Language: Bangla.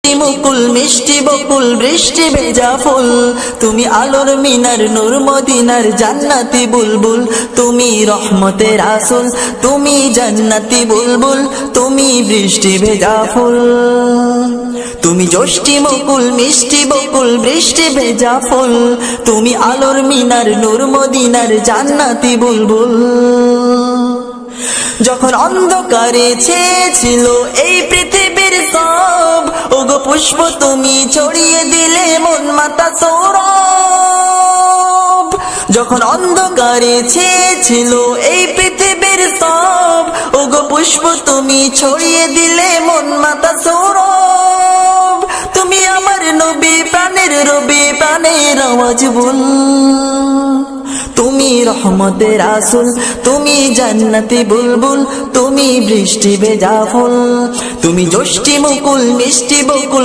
মুকুল মিষ্টি বকুল বৃষ্টি ভেজা ফুল, তুমি আলোর মিনার নূর মদিনার জান্নাতি বুলবুল, তুমি রহমতের রাসূল, তুমি জান্নাতি বুলবুল, তুমি বৃষ্টি ভেজা ফুল। তুমি জ্যোষ্ঠী মুকুল মিষ্টি বকুল বৃষ্টি ভেজা ফুল, তুমি আলোর মিনার নূর মদিনার জান্নাতি বুলবুল। যখন অন্ধকারে ছেয়েছিল এই পৃথিবীর সব, ওগো পুষ্প তুমি ছড়িয়ে দিলে মন মাতা সৌরভ। যখন অন্ধকারে ছেয়েছিল এই পৃথিবীর সব, ওগো পুষ্প তুমি ছড়িয়ে দিলে মন মাতা সৌরভ। তুমি আমার নবী প্রাণের রবি প্রাণের আওয়াজ বল, তুমি রহমতের রাসূল, তুমি জান্নাতি বুলবুল, তুমি বৃষ্টি ভেজা ফুল। তুমি জ্যোষ্ঠী মুকুল মিষ্টি বকুল